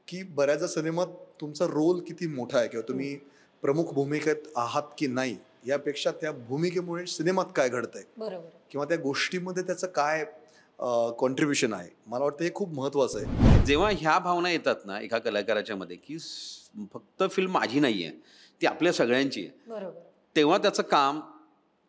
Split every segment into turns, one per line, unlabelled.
की बऱ्याचदा सिनेमात तुमचा रोल किती मोठा आहे किंवा तुम्ही प्रमुख भूमिकेत आहात की नाही यापेक्षा त्या भूमिकेमुळे सिनेमात काय घडतंय
बरोबर.
किंवा त्या गोष्टीमध्ये त्याचं काय कॉन्ट्रीब्युशन आहे. मला वाटतं हे खूप महत्त्वाचं आहे.
जेव्हा ह्या भावना येतात ना एका कलाकाराच्या मध्ये की फक्त फिल्म माझी नाही आहे, ती आपल्या सगळ्यांची आहे,
बरोबर.
तेव्हा त्याचं काम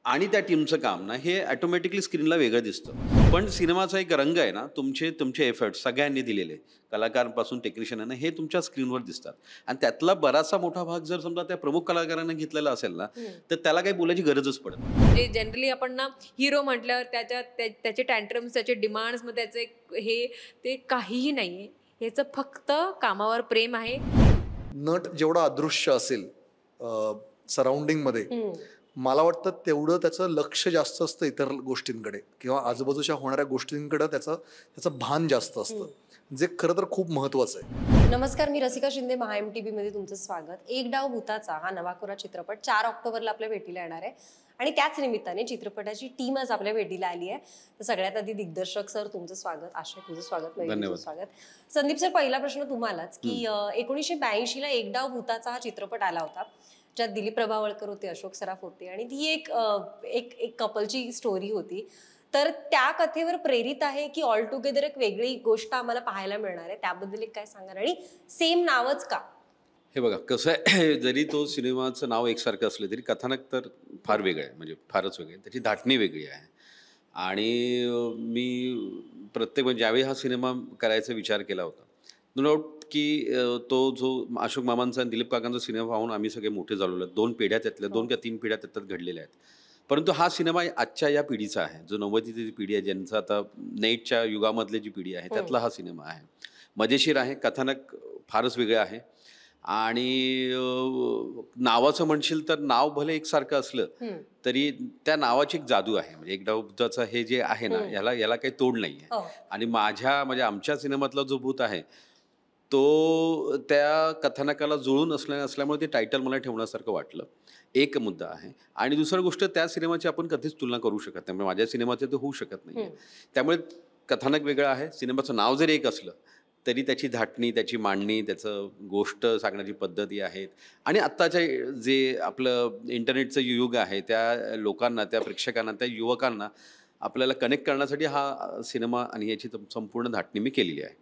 आणि त्या टीमचं काम ना हे ऑटोमॅटिकली स्क्रीनला वेगळं दिसतं. पण सिनेमाचा एक रंग आहे ना, तुमचे एफर्ट्स सगळ्यांनी दिलेले, कलाकारांपासून टेक्निशियनांना, हे तुमच्या स्क्रीनवर दिसतात. आणि त्यातला बराचसा मोठा भाग जर समजा त्या प्रमुख कलाकारांना घेतलेला असेल ना, तर त्याला काही बोलायची गरजच पडत नाही.
म्हणजे जनरली आपण ना हिरो म्हटल्यावर त्याचे टँट्रम्स, त्याचे डिमांड्स, मग त्याचे ते काहीही नाहीये. ह्याचं फक्त कामावर प्रेम आहे.
नट जेवढा अदृश्य असेल सराउंडिंगमध्ये, मला वाटतं तेवढं त्याचं लक्ष जास्त असतं इतर गोष्टींकडे किंवा आजूबाजूच्या होणाऱ्या गोष्टींकडे त्याचं भान जास्त असतं, जे खरं तर खूप महत्त्वाचं आहे.
नमस्कार, मी रसिका शिंदे, महा MTV मध्ये तुमचं स्वागत. एक डाव भूताचा हा नवा कोरा चित्रपट 4 ऑक्टोबरला आपल्या भेटीला येणार आहे आणि त्याच निमित्ताने चित्रपटाची टीम आज आपल्या भेटीला आली आहे. तर सगळ्यात आधी दिग्दर्शक सर तुमचं स्वागत, आशय तुझं स्वागत, तुझं स्वागत. संदीप सर, पहिला प्रश्न तुम्हालाच की 1982 ला एक डाव भूताचा हा चित्रपट आला होता, ज्यात दिलीप प्रभावळकर होते, अशोक सराफ होते आणि ती एक कपलची स्टोरी होती. तर त्या कथेवर प्रेरित आहे की ऑल टुगेदर एक वेगळी गोष्ट आम्हाला पाहायला मिळणार आहे, त्याबद्दल एक काय सांगाल? आणि सेम नावच का?
हे बघा कसं आहे, जरी तो सिनेमाचं नाव एकसारखं असलं तरी कथानक तर फार वेगळं आहे, म्हणजे फारच वेगळं आहे, त्याची धाटणी वेगळी आहे. आणि मी म्हणजे ज्यावेळी हा सिनेमा करायचा विचार केला होता, नो डाऊट की तो जो अशोक मामांचा आणि दिलीप काकांचा सिनेमा पाहून आम्ही सगळे मोठे झालेलो आहेत. 2 पिढ्या त्यातल्या 2 किंवा 3 पिढ्या त्याच्यात घडलेल्या आहेत. परंतु हा सिनेमा आजच्या या पिढीचा आहे, जो 90ची पिढी आहे, ज्यांचं आता नेटच्या युगामधली जी पिढी आहे त्यातला हा सिनेमा आहे. मजेशीर आहे, कथानक फारच वेगळं आहे. आणि नावाचं म्हणशील तर नाव भले एकसारखं असलं तरी त्या नावाची एक जादू आहे. म्हणजे एक डाव भूताचा हे जे आहे ना, याला काही तोड नाही आहे. आणि म्हणजे आमच्या सिनेमातला जो भूत आहे तो त्या कथानकाला जुळून असल्यामुळे ते टायटल मला ठेवण्यासारखं वाटलं, एक मुद्दा आहे. आणि दुसरी गोष्ट, त्या सिनेमाची आपण कधीच तुलना करू शकत नाही, माझ्या सिनेमाचे ते होऊ शकत नाही. त्यामुळे कथानक वेगळं आहे, सिनेमाचं नाव जरी एक असलं तरी त्याची धाटणी, त्याची मांडणी, त्याचं गोष्ट सांगण्याची पद्धती आहेत. आणि आत्ताच्या जे आपलं इंटरनेटचं युग आहे, त्या लोकांना, त्या प्रेक्षकांना, त्या युवकांना आपल्याला कनेक्ट करण्यासाठी हा सिनेमा आणि याची संपूर्ण धाटणी मी केलेली आहे.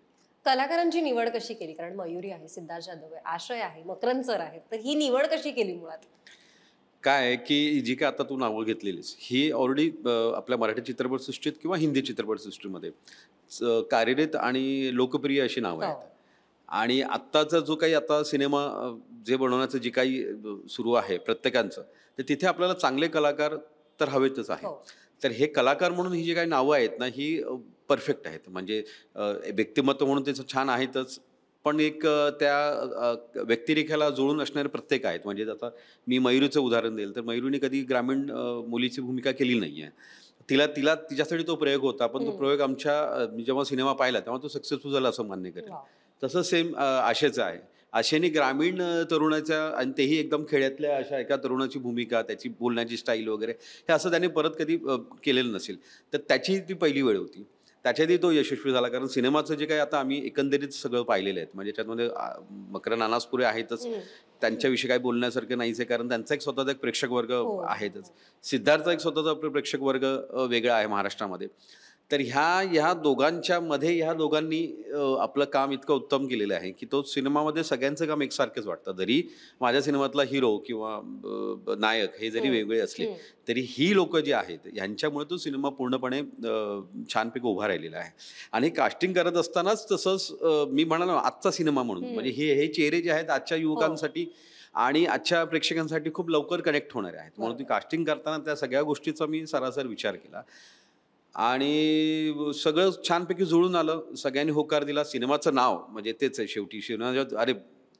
कलाकारांची निवड कशी केली? कारण मयुरी आहे, सिद्धार्थ जाधव आहे, आशय आहे, मकरंद सर आहेत, तर ही निवड कशी केली? मुळात
काय आहे की जी काय आता तू नावं घेतलेलीस ही ऑलरेडी आपल्या मराठी चित्रपटसृष्टीत किंवा हिंदी चित्रपटसृष्टीमध्ये कार्यरत आणि लोकप्रिय अशी नावं आहेत. आणि आत्ताचा जो काही आता सिनेमा जे बनवण्याचं जे काही सुरू आहे प्रत्येकांचं, तर तिथे आपल्याला चांगले कलाकार तर हवेतच आहे. तर हे कलाकार म्हणून ही जी काही नावं आहेत ना, ही परफेक्ट आहेत. म्हणजे व्यक्तिमत्व म्हणून त्याचं छान आहेतच, पण एक त्या व्यक्तिरेखेला जुळून असणारे प्रत्येक आहेत. म्हणजे आता मी मयुरीचं उदाहरण देईल तर मयुरीने कधी ग्रामीण मुलीची भूमिका केली नाही आहे. तिच्यासाठी तो प्रयोग होता, पण तो प्रयोग मी जेव्हा सिनेमा पाहिला तेव्हा तो सक्सेसफुल झाला असं मान्य करेल. तसं सेम आशेचं आहे. आशेने ग्रामीण तरुणाच्या आणि तेही एकदम खेड्यातल्या अशा एका तरुणाची भूमिका, त्याची बोलण्याची स्टाईल वगैरे हे असं त्याने परत कधी केलेलं नसेल. तर त्याची ती पहिली वेळ होती. त्याच्यातही तो यशस्वी झाला, कारण सिनेमाचं जे काही आता आम्ही एकंदरीत सगळं पाहिलेलं आहे, म्हणजे त्याच्यामध्ये मकरंद अनासपुरे आहेतच, त्यांच्याविषयी काही बोलण्यासारखं नाहीच आहे, कारण त्यांचा एक स्वतःचा एक प्रेक्षक वर्ग आहेतच. सिद्धार्थचा एक स्वतःचा प्रेक्षक वर्ग वेगळा आहे महाराष्ट्रामध्ये. तर ह्या दोघांच्या मध्ये ह्या दोघांनी आपलं काम इतकं उत्तम केलेलं आहे की तो सिनेमामध्ये सगळ्यांचं काम एकसारखंच वाटतं. जरी माझ्या सिनेमातला हिरो किंवा नायक हे जरी वेगळे असले तरी ही लोक जी आहेत यांच्यामुळे तो सिनेमा पूर्णपणे छानपैकी उभा राहिलेला आहे. आणि कास्टिंग करत असतानाच तसंच मी म्हणालो आजचा सिनेमा म्हणून, म्हणजे हे चेहरे जे आहेत आजच्या युवकांसाठी आणि आजच्या प्रेक्षकांसाठी खूप लवकर कनेक्ट होणारे आहेत. म्हणून ती कास्टिंग करताना त्या सगळ्या गोष्टीचा मी सरासर विचार केला आणि सगळं छानपैकी जुळून आलं. सगळ्यांनी होकार दिला. सिनेमाचं नाव म्हणजे तेच आहे शेवटी. अरे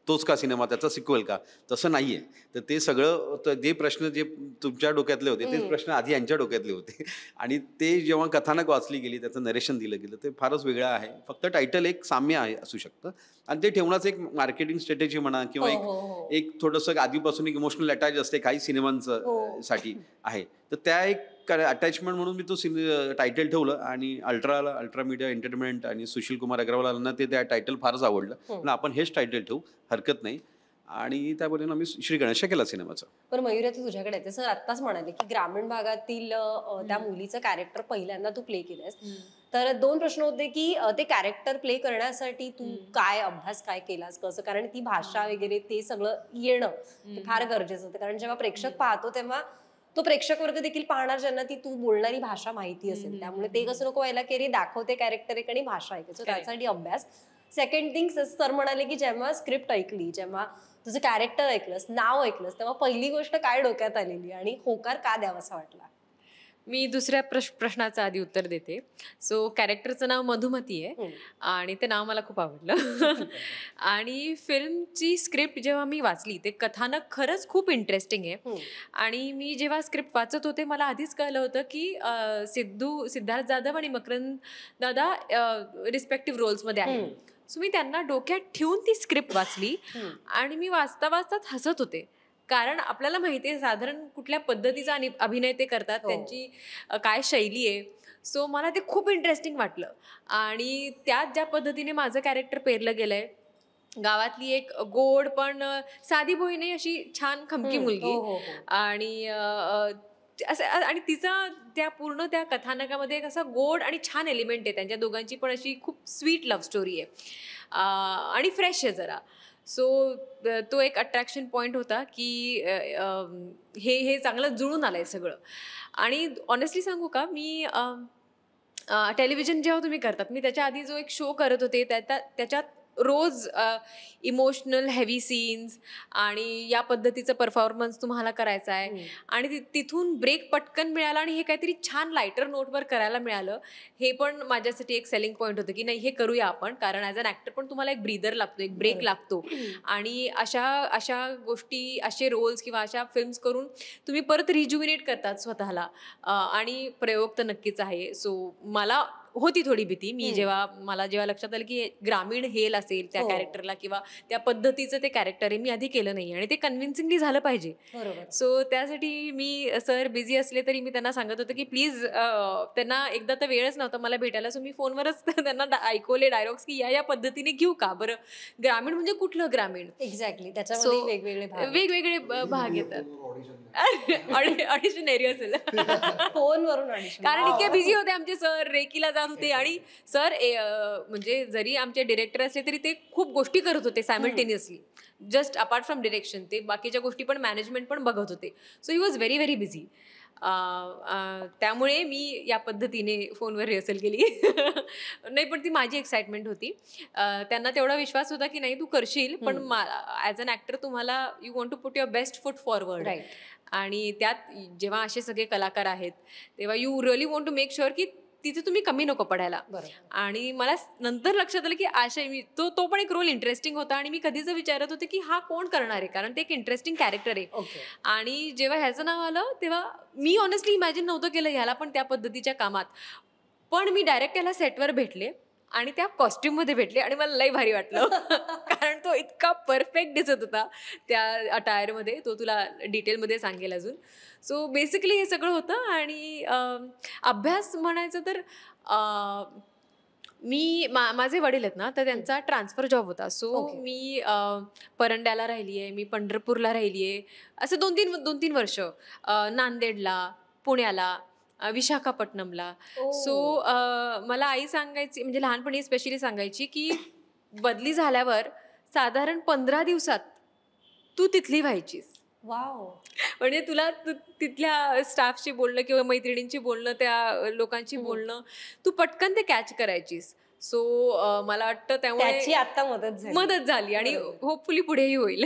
तोच का सिनेमा, त्याचा सिक्वेल का? तसं नाही आहे. तर ते सगळं जे प्रश्न जे तुमच्या डोक्यातले होते तेच प्रश्न आधी यांच्या डोक्यातले होते. आणि ते जेव्हा कथानक वाचली गेली, त्याचं नरेशन दिलं गेलं, ते फारच वेगळं आहे. फक्त टायटल एक साम्य आहे असू शकतं आणि ते ठेवण्याचं एक मार्केटिंग स्ट्रॅटेजी म्हणा किंवा एक थोडंसं आधीपासून एक इमोशनल अटॅच असते काही सिनेमांचं साठी आहे. तर त्या एक अटॅचमेंट म्हणून मी तो टायटल ठेवलं आणि अल्ट्रा मीडिया एंटरटेनमेंट आणि सुशील कुमार अग्रवालांना त्या टायटल फारच आवडलं. पण आपण हेच टायटल ठेवू, हरकत नाही. आणि त्या पद्धतीने आम्ही श्री गणेश केला सिनेमाचा.
पण मयूर आता तुझ्याकडे येते. सर आत्ताच म्हणाले की ग्रामीण भागातील त्या मुलीचं कॅरेक्टर पहिल्यांदा तू प्ले केलंस. तर 2 प्रश्न होते की ते कॅरेक्टर प्ले करण्यासाठी तू काय अभ्यास काय केलास कसं, कारण ती भाषा वगैरे ते सगळं येणं ते फार गरजेचं होतं. कारण जेव्हा प्रेक्षक पाहतो तेव्हा तो प्रेक्षक वर्ग देखील पाहणार ज्यांना ती तू बोलणारी भाषा माहिती असेल. त्यामुळे ते कसं नको व्हायला की दाखवते कॅरेक्टर एक आणि भाषा ऐकायचं, त्यासाठी अभ्यास. सेकंड थिंग सर म्हणाले की जेव्हा स्क्रिप्ट ऐकली, जेव्हा तुझं कॅरेक्टर ऐकलंस, नाव ऐकलंस, तेव्हा पहिली गोष्ट काय डोक्यात आलेली आणि होकार का द्यावासा वाटला?
मी दुसऱ्या प्रश्नाचं आधी उत्तर देते. सो कॅरेक्टरचं नाव मधुमती आहे आणि ते नाव मला खूप आवडलं. आणि फिल्मची स्क्रिप्ट जेव्हा मी वाचली, ते कथानक खरंच खूप इंटरेस्टिंग आहे. आणि मी जेव्हा स्क्रिप्ट वाचत होते मला आधीच कळलं होतं की सिद्धार्थ जाधव आणि मकरंद दादा रिस्पेक्टिव्ह रोल्समध्ये आहेत. सो मी त्यांना डोक्यात ठेवून ती स्क्रिप्ट वाचली आणि मी वाचता वाचताच हसत होते. कारण आपल्याला माहिती आहे साधारण कुठल्या पद्धतीचा अभिनय ते करतात, त्यांची काय शैली आहे. सो मला ते खूप इंटरेस्टिंग वाटलं. आणि त्यात ज्या पद्धतीने माझं कॅरेक्टर पेरलं गेलंय, गावातली एक गोड पण साधी भोळी नाही अशी छान खमकी मुलगी, आणि असं, आणि तिचा त्या पूर्ण त्या कथानकामध्ये एक असा गोड आणि छान एलिमेंट आहे. त्यांच्या दोघांची पण अशी खूप स्वीट लव्ह स्टोरी आहे आणि फ्रेश आहे जरा. सो तो एक अट्रॅक्शन पॉईंट होता की हे चांगलं जुळून आलंय सगळं. आणि ऑनेस्टली सांगू का, मी टेलिव्हिजन जेव्हा तुम्ही करतात, मी त्याच्या आधी जो एक शो करत होते त्याच्यात रोज इमोशनल हेवी सीन्स आणि या पद्धतीचं परफॉर्मन्स तुम्हाला करायचा आहे. आणि तिथून ब्रेक पटकन मिळाला आणि हे काहीतरी छान लायटर नोटवर करायला मिळालं. हे पण माझ्यासाठी एक सेलिंग पॉईंट होतं की नाही, हे करूया आपण. कारण ॲज अन ॲक्टर पण तुम्हाला एक ब्रीदर लागतो, एक ब्रेक लागतो. आणि अशा गोष्टी, असे रोल्स किंवा अशा फिल्म्स करून तुम्ही परत रिज्युमिनेट करतात स्वतःला. आणि प्रयोग तर नक्कीच आहे. सो मला होती थोडी भीती. मला जेव्हा लक्षात आलं की ग्रामीण हेल असेल त्या कॅरेक्टरला किंवा त्या पद्धतीचं ते कॅरेक्टर आहे, मी आधी केलं नाही आणि ते कन्व्हिन्सिंगली झालं पाहिजे. सो त्यासाठी मी सर बिझी असले तरी मी त्यांना सांगत होते की प्लीज, त्यांना एकदा तर वेळच नव्हता मला भेटायला. सो मी फोनवरच त्यांना ऐकवले डायलॉग्स की या पद्धतीने घेऊ का बरं, ग्रामीण म्हणजे कुठलं ग्रामीण.
एक्झॅक्टली, त्याच्यामध्ये
वेगवेगळे भाग येतात. ऑडिशन एरिया असेल
फोनवरून,
कारण इतके बिझी होते आमचे सर, रेकीला जात होते. आणि सर म्हणजे जरी आमचे डिरेक्टर असले तरी ते खूप गोष्टी करत होते simultaneously, just apart from direction. ते बाकीच्या गोष्टी पण, मॅनेजमेंट पण बघत होते. So he was very very busy. त्यामुळे मी या पद्धतीने फोनवर रिहर्सल केली. नाही, पण ती माझी एक्साइटमेंट होती. त्यांना तेवढा विश्वास होता की नाही तू करशील, पण ॲज अन ॲक्टर तुम्हाला you want to put your best foot forward. आणि त्यात जेव्हा असे सगळे कलाकार आहेत तेव्हा you really want to make sure की तिथे तुम्ही कमी नको पडायला. आणि मला नंतर लक्षात आलं की तो पण एक रोल इंटरेस्टिंग होता. आणि मी कधीच विचारत होते की हा कोण करणार आहे, कारण ते एक इंटरेस्टिंग कॅरेक्टर आहे. आणि जेव्हा ह्याचं नाव आलं तेव्हा मी ऑनेस्टली इमॅजिन नव्हतं केलं ह्याला पण त्या पद्धतीच्या कामात. पण मी डायरेक्ट त्याला सेटवर भेटले आणि त्या कॉस्ट्युममध्ये भेटले आणि मला लई भारी वाटलं. कारण तो इतका परफेक्ट दिसत होता त्या अटायरमध्ये. तो तुला डिटेलमध्ये सांगेल अजून. सो बेसिकली हे सगळं होतं. आणि अभ्यास म्हणायचं तर माझे वडील आहेत ना, तर त्यांचा ट्रान्सफर जॉब होता. सो मी परंड्याला राहिली आहे, मी पंढरपूरला राहिली आहे, असं 2-3 वर्ष, नांदेडला, पुण्याला, विशाखापट्टणमला. सो मला आई सांगायची, म्हणजे लहानपणी स्पेशली सांगायची की बदली झाल्यावर साधारण 15 दिवसात तू तिथली व्हायचीस. म्हणजे तुला तिथल्या स्टाफशी बोलणं किंवा मैत्रिणींची बोलणं, त्या लोकांची बोलणं, तू पटकन ते कॅच करायचीस. सो मला वाटतं त्यामुळे
आता
मदत झाली आणि होपफुली पुढेही होईल.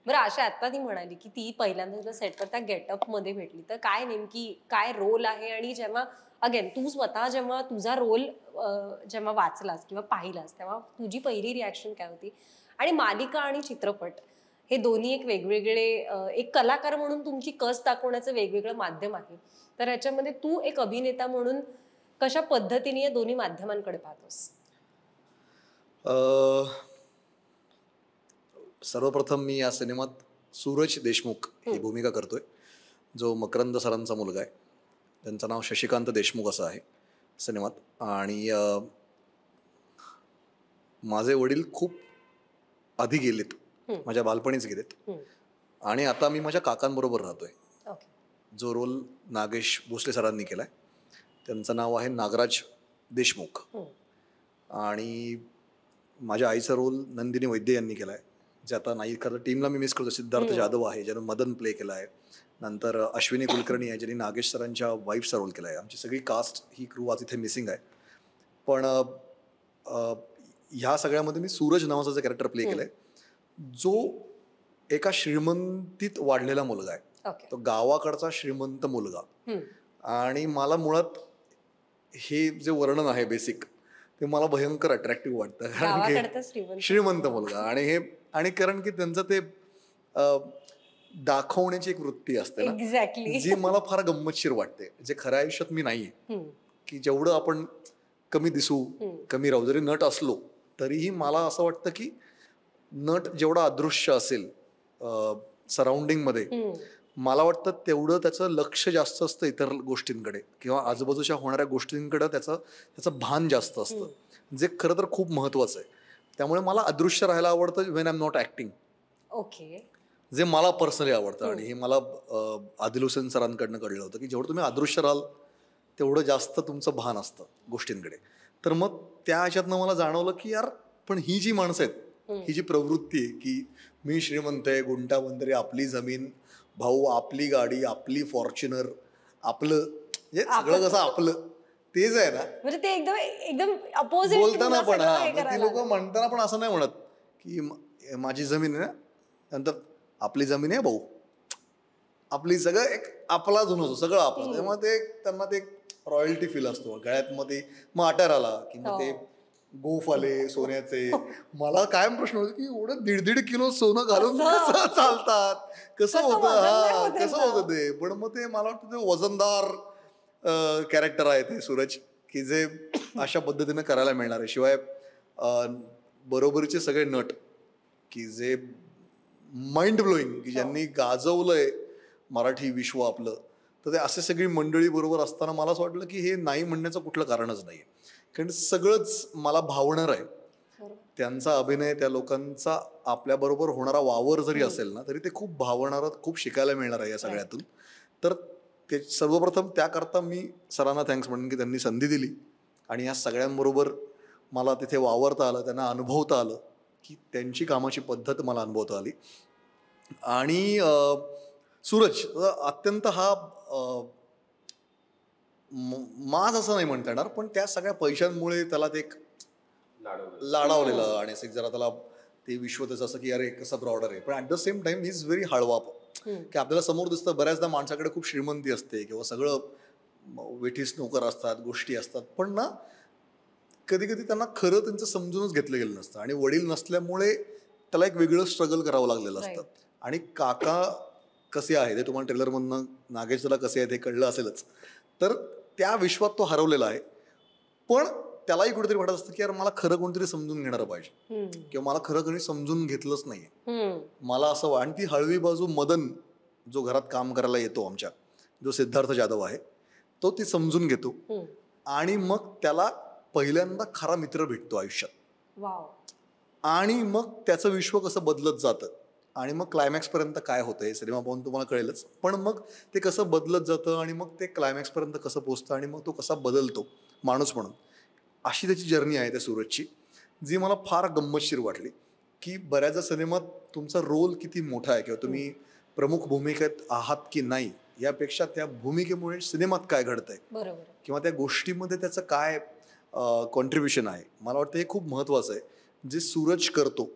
बरं, आशा आता ती म्हणाली की ती पहिल्यांदा तुला सेटवर त्या गेटअप मध्ये भेटली, तर काय रोल आहे? आणि जेव्हा अगेन तू स्वतः जेव्हा तुझा रोल जेव्हा वाचलास किंवा पाहिलास तेव्हा तुझी पहिली रिॲक्शन काय होती? आणि मालिका आणि चित्रपट हे दोन्ही एक वेगवेगळे, एक कलाकार म्हणून तुमची कस दाखवण्याचं वेगवेगळं माध्यम आहे. तर ह्याच्यामध्ये तू एक अभिनेता म्हणून कशा पद्धतीने या दोन्ही माध्यमांकडे पाहतोस?
सर्वप्रथम मी या सिनेमात सूरज देशमुख ही भूमिका करतोय, जो मकरंद सरांचा मुलगा आहे. त्यांचं नाव शशिकांत देशमुख असं आहे सिनेमात. आणि माझे वडील खूप आधी गेलेत, माझ्या बालपणीच गेलेत. आणि आता मी माझ्या काकांबरोबर राहतोय. जो रोल नागेश भोसले सरांनी केलाय त्यांचं नाव आहे नागराज देशमुख. आणि माझ्या आईचा रोल नंदिनी वैद्य यांनी केलाय, जे आता नाही खरं टीमला मी मिस करतो. सिद्धार्थ जाधव आहे ज्यानं मदन प्ले केला आहे. नंतर अश्विनी कुलकर्णी आहे ज्यांनी नागेश सरांच्या वाईफचा रोल केला आहे. आमची सगळी कास्ट ही क्रू आज इथे मिसिंग आहे. पण ह्या सगळ्यामध्ये मी सूरज नावाचा जे कॅरेक्टर प्ले केलाय, जो एका श्रीमंतीत वाढलेला मुलगा आहे. तो गावाकडचा श्रीमंत मुलगा. आणि मला मुळात हे जे वर्णन आहे बेसिक ते मला भयंकर अट्रॅक्टिव्ह वाटतं, कारण की श्रीमंत मुलगा. आणि कारण की त्यांचं ते दाखवण्याची एक वृत्ती असते ना, जी मला फार गंमतशीर वाटते, जे खऱ्या आयुष्यात मी नाहीये. की जेवढं आपण कमी दिसू, कमी राहू, जरी नट असलो तरीही मला असं वाटतं की नट जेवढा अदृश्य असेल सराउंडिंग मध्ये, मला वाटतं तेवढं त्याचं लक्ष जास्त असतं इतर गोष्टींकडे किंवा आजूबाजूच्या होणाऱ्या गोष्टींकडे त्याचं भान जास्त असतं, जे खरं तर खूप महत्वाचं आहे. त्यामुळे मला अदृश्य राहायला आवडतं when I am not acting. जे मला पर्सनली आवडतं. आणि हे मला आदिल हुसेन सरांकडनं कळलं होतं की जेवढं तुम्ही अदृश्य राहाल तेवढं जास्त तुमचं भान असतं गोष्टींकडे. तर मग त्या ह्याच्यातनं मला जाणवलं की यार, पण ही जी माणसं आहेत, ही जी प्रवृत्ती आहे की मी श्रीमंत आहे, गुंटाबंदरे, आपली जमीन, भाऊ, आपली गाडी, आपली फॉर्च्युनर, आपलं हे सगळं कसं आपलं, तेच आहे ना.
म्हणजे ते एकदम एकदम अपोजिट
बोलताना पण, ती लोक म्हणताना पण असं नाही म्हणत की माझी जमीन आहे ना, नंतर आपली जमीन आहे भाऊ, आपली सगळं एक आपला जुनं सगळं आपलं. तेव्हा ते त्यांना ते रॉयल्टी फील असतो गळ्यात. मग ते मग अटार आला की मग ते गोफ आले सोन्याचे. मला कायम प्रश्न होतो की एवढं 1.5 किलो सोनं घालून कसं चालतात, कसं होतं, कसं होतं ते. पण मग ते मला वाटतं ते वजनदार कॅरेक्टर आहे ते सूरज, की जे अशा पद्धतीनं करायला मिळणार आहे. शिवाय बरोबरीचे सगळे नट की जे माइंड ब्लोईंग, की ज्यांनी गाजवलंय मराठी विश्व आपलं, तर ते असे सगळी मंडळी बरोबर असताना मला असं वाटलं की हे नाही म्हणण्याचं कुठलं कारणच नाही. कारण सगळंच मला भावणार आहे. त्यांचा अभिनय, त्या लोकांचा आपल्याबरोबर होणारा वावर जरी असेल ना, तरी ते खूप भावणारं, खूप शिकायला मिळणार आहे या सगळ्यातून. तर ते सर्वप्रथम त्याकरता मी सरांना थँक्स म्हणेन की त्यांनी संधी दिली आणि या सगळ्यांबरोबर मला तिथे वावरता आलं, त्यांना अनुभवता आलं, की त्यांची कामाची पद्धत मला अनुभवता आली. आणि सूरज अत्यंत हा माज असं नाही म्हणता येणार, पण त्या सगळ्या पैशांमुळे त्याला ते लाडावलेलं आणि असं जरा त्याला ते विश्व त्याचं असं की अरे कसं ब्रॉडर आहे. पण at the same time he is very हळवा, की आपल्याला समोर दिसतं बऱ्याचदा माणसाकडे खूप श्रीमंती असते किंवा सगळं वेठीस नोकर असतात, गोष्टी असतात, पण ना कधी कधी त्यांना खरं त्यांचं समजूनच घेतलं गेलं नसतं. आणि वडील नसल्यामुळे त्याला एक वेगळं स्ट्रगल करावं लागलेलं असतं. आणि काका कसे आहे ते तुम्हाला ट्रेलरमधनं नागेशला कसे आहे ते कळलं असेलच. तर त्या विश्वात तो हरवलेला आहे. पण त्यालाही कुठेतरी वाटत असतं की यार मला खरं कोणतरी समजून घेणारं पाहिजे, किंवा मला खरं कोणी समजून घेतलंच नाहीये मला असं. आणि ती हळवी बाजू मदन जो घरात काम करायला येतो आमच्या, जो सिद्धार्थ जाधव आहे, तो ती समजून घेतो. आणि मग त्याला पहिल्यांदा खरा मित्र भेटतो आयुष्यात. आणि मग त्याचं विश्व कसं बदलत जातं आणि मग क्लायमॅक्स पर्यंत काय होतं हे सिनेमा पाहून तुम्हाला कळेलच. पण मग ते कसं बदलत जातं आणि मग ते क्लायमॅक्स पर्यंत कसं पोहोचतं आणि मग तो कसा बदलतो माणूस म्हणून, अशी त्याची जर्नी आहे त्या सूरजची, जी मला फार गंमतशीर वाटली. की बऱ्याचदा सिनेमात तुमचा रोल किती मोठा आहे किंवा तुम्ही प्रमुख भूमिकेत आहात की नाही, यापेक्षा त्या भूमिकेमुळे सिनेमात काय घडतंय किंवा त्या गोष्टीमध्ये त्याचं काय कॉन्ट्रीब्युशन आहे, मला वाटतं हे खूप महत्वाचं आहे जे सूरज करतो.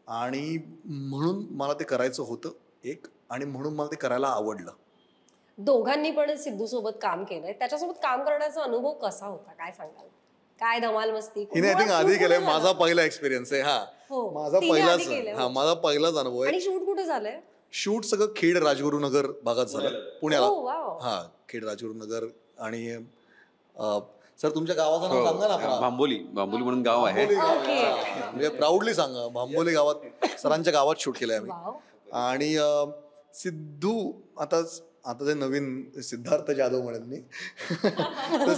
आणि म्हणून मला ते करायचं होतं एक, आणि म्हणून मला ते करायला आवडलं.
दोघांनी पण सिद्धू सोबत काम केलंय, त्याच्यासोबत काम करण्याचा अनुभव कसा होता, काय सांगाल? काय धमाल मस्ती?
हिने आय थिंक आधी केलंय, माझा पहिला एक्सपिरियन्स आहे हा. माझा पहिलाच अनुभव आहे.
आणि शूट कुठे झालंय?
शूट सगळं खेड राजगुरुनगर भागात झालं, पुण्याला. हा, खेड राजगुरुनगर. आणि सर तुमच्या गावाचं नाव सांगा ना.
भांबोली म्हणून गाव आहे.
म्हणजे प्राऊडली सांगा, भांबोली गावात, सरांच्या गावात शूट केलंय आम्ही. आणि सिद्धू आता आता ते नवीन सिद्धार्थ जाधव म्हणेल मी तर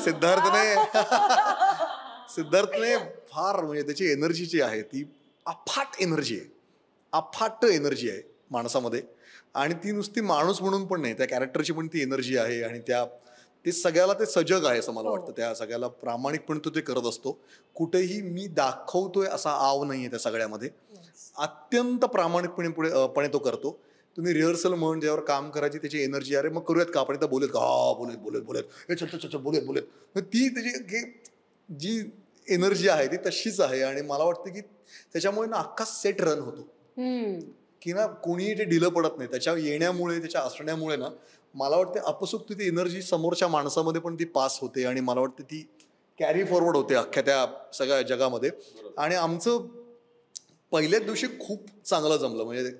सिद्धार्थने फार म्हणजे त्याची एनर्जी जी आहे ती अफाट एनर्जी आहे माणसामध्ये. आणि ती नुसती माणूस म्हणून पण नाही, त्या कॅरेक्टरची पण ती एनर्जी आहे. आणि ते सगळ्याला ते सजग आहे असं मला वाटतं. त्या सगळ्याला प्रामाणिकपणे तो ते करत असतो. कुठेही मी दाखवतोय असा आव नाहीये त्या सगळ्यामध्ये. अत्यंत प्रामाणिकपणे तो करतो. तुम्ही रिहर्सल म्हणून ज्यावर काम करायची त्याची एनर्जी, अरे मग करूयात का आपण इथं, बोलत का, हा बोलत हे चल बोलत ती त्याची जी एनर्जी आहे ती तशीच आहे. आणि मला वाटतं की त्याच्यामुळे ना अख्खा सेट रन होतो की ना कोणीही ते ढिलं पडत नाही. त्याच्या येण्यामुळे, त्याच्या असण्यामुळे ना मला वाटतं अपसुक्त ती एनर्जी समोरच्या माणसामध्ये पण ती पास होते. आणि मला वाटतं ती कॅरी फॉरवर्ड होते अख्ख्या त्या सगळ्या जगामध्ये. आणि आमचं पहिल्याच दिवशी खूप चांगलं जमलं. म्हणजे